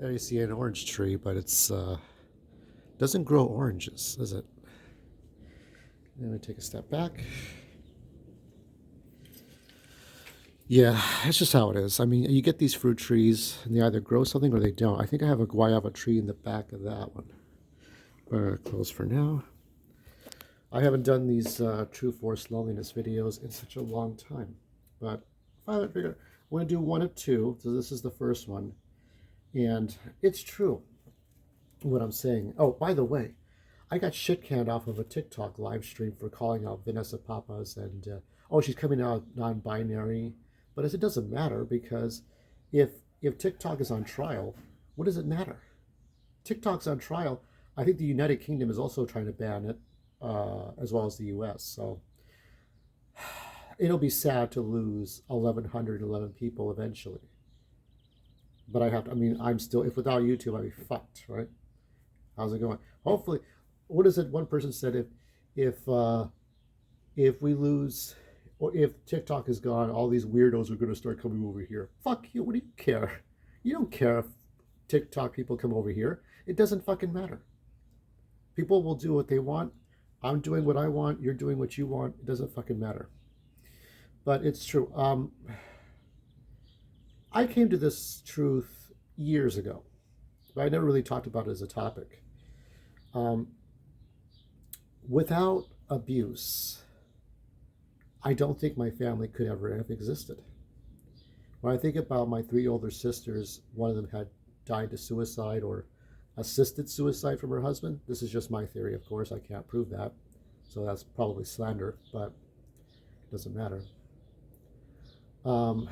There you see an orange tree, but it's doesn't grow oranges, does it? Let me take a step back. Yeah, it's just how it is. I mean, you get these fruit trees, and they either grow something or they don't. I think I have a guayaba tree in the back of that one. Close for now. I haven't done these True Force Loneliness videos in such a long time, but I figured I'm going to do one of two. So this is the first one, and it's true what I'm saying. Oh, by the way, I got shit canned off of a TikTok live stream for calling out Vanessa Papas and oh, she's coming out non-binary, but as it doesn't matter because if TikTok is on trial, what does it matter? TikTok's on trial. I think the United Kingdom is also trying to ban it, as well as the U.S. So it'll be sad to lose 1,111 people eventually. But I have to. I mean, I'm still. If without YouTube, I'd be fucked, right? How's it going? Hopefully, what is it? One person said if if we lose or if TikTok is gone, all these weirdos are going to start coming over here. Fuck you. What do you care? You don't care if TikTok people come over here. It doesn't fucking matter. People will do what they want. I'm doing what I want. You're doing what you want. It doesn't fucking matter. But it's true. I came to this truth years ago, but I never really talked about it as a topic. Um, Without abuse, I don't think my family could ever have existed. When I think about my three older sisters, one of them had died to suicide or assisted suicide from her husband. This is just my theory, of course. I can't prove that. So that's probably slander, but it doesn't matter. Um,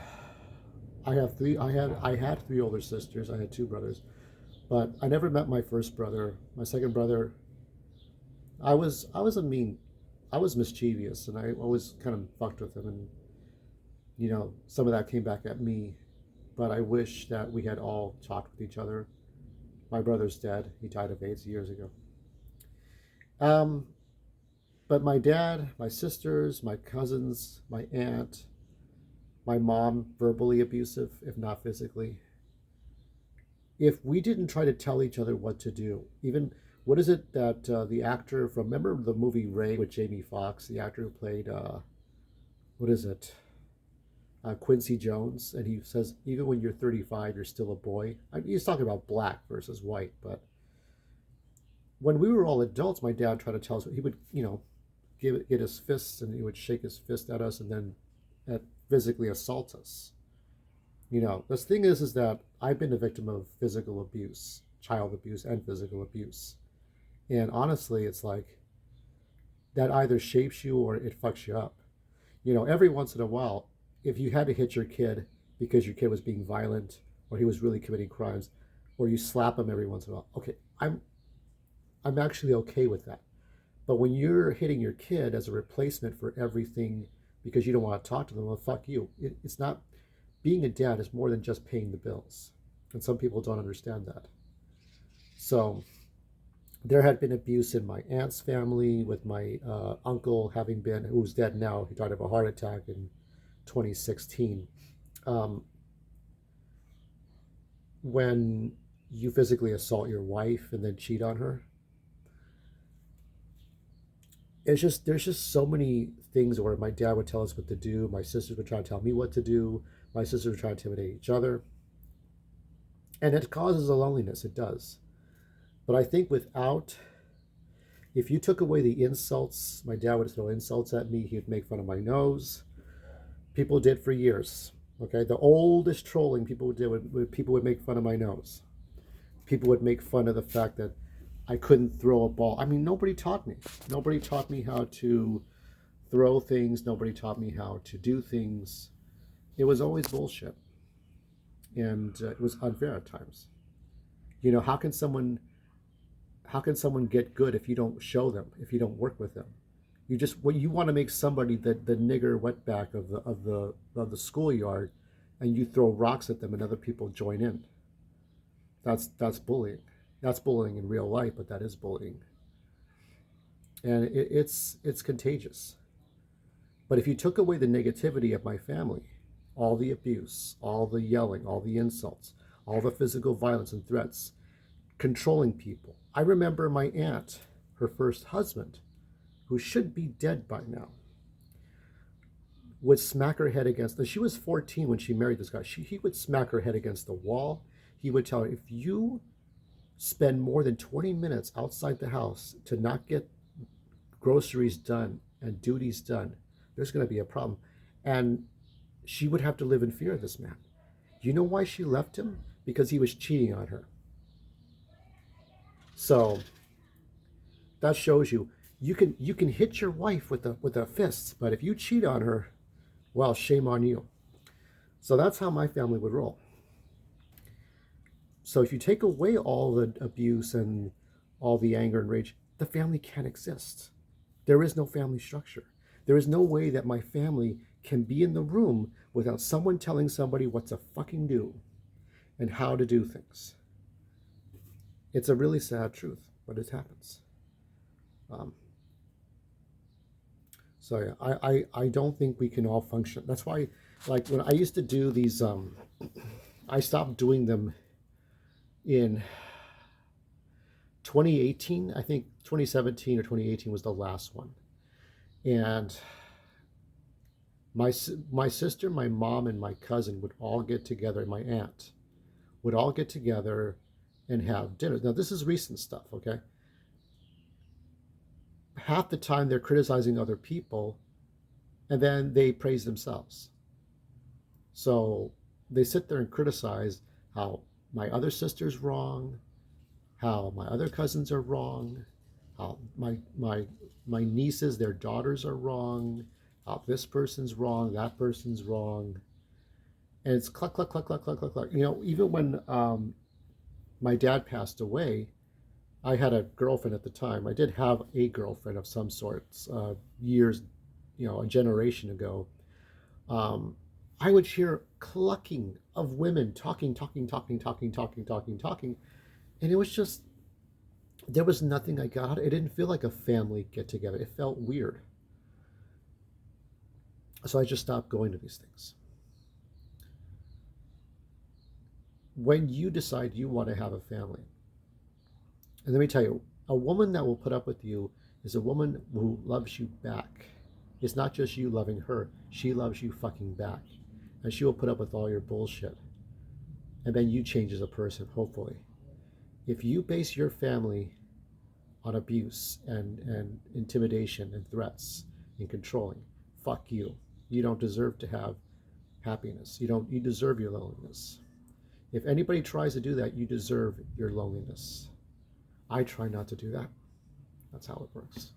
I have three. I had three older sisters. I had two brothers, but I never met my first brother. My second brother, I was a mean, I was mischievous, and I always kind of fucked with him, and some of that came back at me. But I wish that we had all talked with each other. My brother's dead. He died of AIDS years ago. Um, but my dad, my sisters, my cousins, my aunt, my mom, verbally abusive, if not physically. If we didn't try to tell each other what to do, even what is it that the actor from, remember the movie Ray with Jamie Foxx, the actor who played, what is it, Quincy Jones, and he says, even when you're 35, you're still a boy. He's talking about black versus white, but when we were all adults, my dad tried to tell us, he would, get his fists and he would shake his fist at us and then physically assault us. The thing is that I've been a victim of physical abuse, child abuse, and physical abuse. And honestly, it's like that either shapes you or it fucks you up. Every once in a while, if you had to hit your kid because your kid was being violent or he was really committing crimes, or you slap him every once in a while, okay, I'm actually okay with that. But when you're hitting your kid as a replacement for everything because you don't want to talk to them, well, fuck you. It's not, being a dad is more than just paying the bills. And some people don't understand that. So there had been abuse in my aunt's family with my uncle having been, who's dead now. He died of a heart attack in 2016. Um, when you physically assault your wife and then cheat on her, there's just so many things where my dad would tell us what to do, my sisters would try to tell me what to do, my sisters would try to intimidate each other, and it causes a loneliness. It does. But I think if you took away the insults, my dad would throw insults at me. He would make fun of my nose. People did for years. Okay, the oldest trolling people did people would make fun of my nose. People would make fun of the fact that I couldn't throw a ball. I mean, nobody taught me. Nobody taught me how to throw things. Nobody taught me how to do things. It was always bullshit, and it was unfair at times. How can someone get good if you don't show them, if you don't work with them? You want to make somebody the nigger wetback of the schoolyard, and you throw rocks at them and other people join in. That's bullying. That's bullying in real life, but that is bullying, and it's contagious. But if you took away the negativity of my family, all the abuse, all the yelling, all the insults, all the physical violence and threats, controlling people. I remember my aunt, her first husband, who should be dead by now, would smack her head against, she was 14 when she married this guy. He would smack her head against the wall. He would tell her, if you spend more than 20 minutes outside the house to not get groceries done and duties done, there's going to be a problem. And she would have to live in fear of this man. You know why she left him? Because he was cheating on her. So that shows you, you can hit your wife with a fist, but if you cheat on her, well, shame on you. So that's how my family would roll. So if you take away all the abuse and all the anger and rage, the family can't exist. There is no family structure. There is no way that my family can be in the room without someone telling somebody what to fucking do and how to do things. It's a really sad truth, but it happens. So yeah, I don't think we can all function. That's why, like when I used to do these, I stopped doing them in 2018. I think 2017 or 2018 was the last one. And my sister, my mom, and my cousin would all get together, and my aunt would all get together and have dinner. Now, this is recent stuff, okay? Half the time they're criticizing other people, and then they praise themselves. So they sit there and criticize how my other sister's wrong, how my other cousins are wrong, how my nieces, their daughters are wrong, how this person's wrong, that person's wrong. And it's cluck, cluck, cluck, cluck, cluck, cluck, cluck. You know, even when my dad passed away, I had a girlfriend at the time. I did have a girlfriend of some sorts years, a generation ago. I would hear clucking of women talking. And it was just, there was nothing I got. It didn't feel like a family get together. It felt weird. So I just stopped going to these things. When you decide you want to have a family, and let me tell you, a woman that will put up with you is a woman who loves you back. It's not just you loving her. She loves you fucking back. And she will put up with all your bullshit. And then you change as a person, hopefully. If you base your family on abuse and intimidation and threats and controlling, fuck you. You don't deserve to have happiness. You deserve your loneliness. If anybody tries to do that, you deserve your loneliness. I try not to do that. That's how it works.